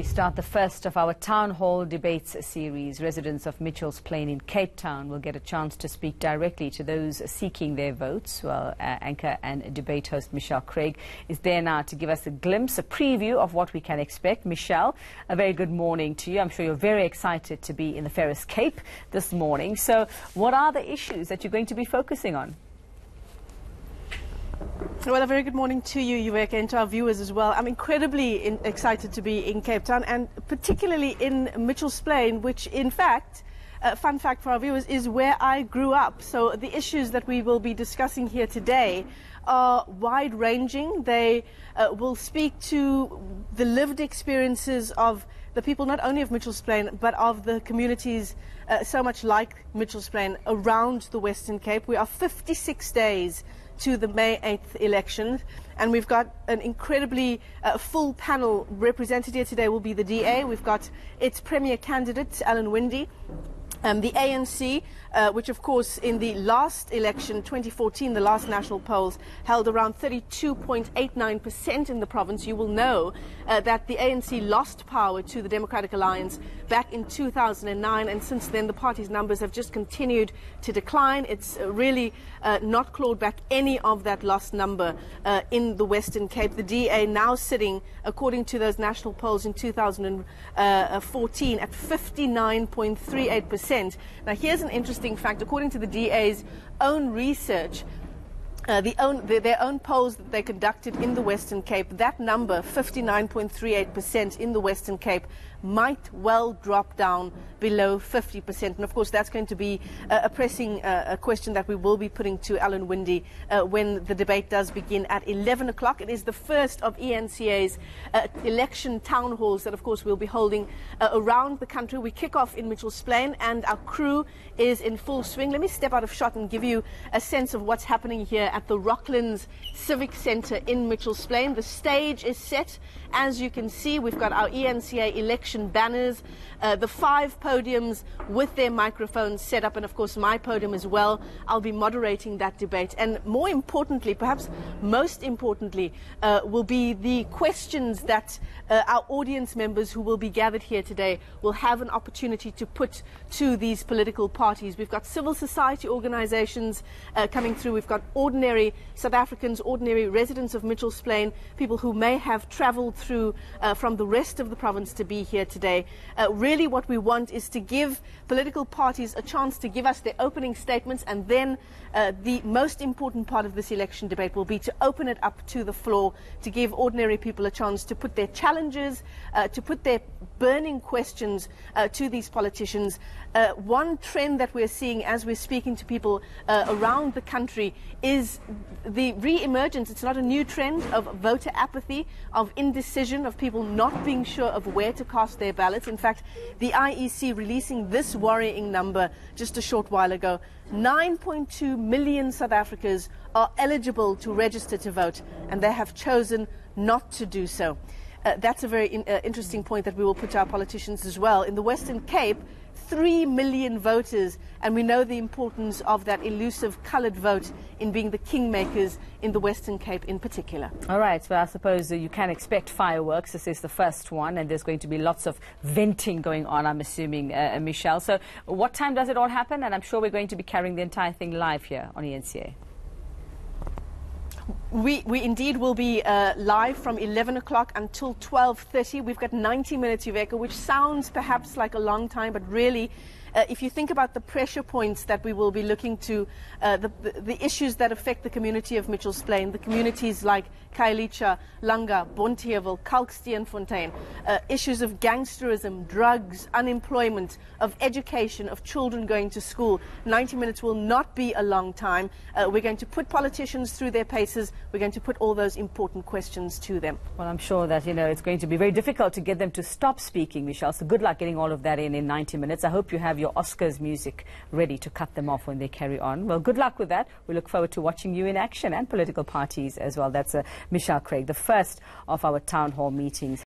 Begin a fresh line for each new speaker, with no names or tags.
we start the first of our town hall debates series, residents of Mitchell's Plain in Cape Town will get a chance to speak directly to those seeking their votes. Well, anchor and debate host Michelle Craig is there now to give us a glimpse, a preview of what we can expect. Michelle, a very good morning to you. I'm sure you're very excited to be in the Ferris Cape this morning. So what are the issues that you're going to be focusing on?
Well, a very good morning to you, Yuveka, and to our viewers as well. I'm incredibly excited to be in Cape Town, and particularly in Mitchell's Plain, which, in fact, fun fact for our viewers, is where I grew up. So the issues that we will be discussing here today are wide-ranging. They will speak to the lived experiences of the people not only of Mitchell's Plain, but of the communities so much like Mitchell's Plain around the Western Cape. We are 56 days to the May 8th election, and we've got an incredibly full panel. Represented here today will be the DA. We've got its premier candidate, Alan Winde, the ANC, which of course in the last election, 2014, the last national polls, held around 32.89% in the province. You will know that the ANC lost power to the Democratic Alliance back in 2009, and since then the party's numbers have just continued to decline. It's really not clawed back any of that lost number in the Western Cape. The DA now sitting, according to those national polls in 2014, at 59.38%. Now, here's an interesting fact. According to the DA's own research, their own polls that they conducted in the Western Cape, that number, 59.38% in the Western Cape, might well drop down below 50%. And of course, that's going to be a pressing question that we will be putting to Alan Winde when the debate does begin at 11 o'clock. It is the first of eNCA's election town halls that, of course, we'll be holding around the country. We kick off in Mitchell's Plain, and our crew is in full swing. Let me step out of shot and give you a sense of what's happening here at the Rocklands Civic Centre in Mitchell's Plain. The stage is set. As you can see, we've got our eNCA election banners, the 5 podiums with their microphones set up, and of course my podium as well. I'll be moderating that debate, and more importantly, perhaps most importantly, will be the questions that our audience members who will be gathered here today will have an opportunity to put to these political parties. We've got civil society organizations coming through. We've got ordinary South Africans, ordinary residents of Mitchell's Plain, people who may have traveled through from the rest of the province to be here today. Really what we want is to give political parties a chance to give us their opening statements, and then the most important part of this election debate will be to open it up to the floor, to give ordinary people a chance to put their challenges, to put their burning questions to these politicians. One trend that we're seeing as we're speaking to people around the country is the re-emergence, it's not a new trend, of voter apathy, of indecision, of people not being sure of where to cast their ballots. In fact, the IEC releasing this worrying number just a short while ago: 9.2 million South Africans are eligible to register to vote, and they have chosen not to do so. That's a very interesting point that we will put to our politicians as well. In the Western Cape, 3 million voters, and we know the importance of that elusive coloured vote in being the kingmakers in the Western Cape in particular.
All right, well, I suppose you can expect fireworks. This is the first one, and there's going to be lots of venting going on, I'm assuming, Michelle. So what time does it all happen? And I'm sure we're going to be carrying the entire thing live here on eNCA.
We indeed will be live from 11 o'clock until 12:30. We've got 90 minutes, Yuveka, which sounds perhaps like a long time, but really, if you think about the pressure points that we will be looking to, the issues that affect the community of Mitchell's Plain, the communities like Khayelitsha, Langa, Bonteheuwel, Kalksteenfontein, issues of gangsterism, drugs, unemployment, of education, of children going to school. 90 minutes will not be a long time. We're going to put politicians through their paces. We're going to put all those important questions to them.
Well, I'm sure that, it's going to be very difficult to get them to stop speaking, Michelle. So good luck getting all of that in 90 minutes. I hope you have your Oscars music ready to cut them off when they carry on. Well, good luck with that. We look forward to watching you in action, and political parties as well. That's Michelle Craig, the first of our town hall meetings.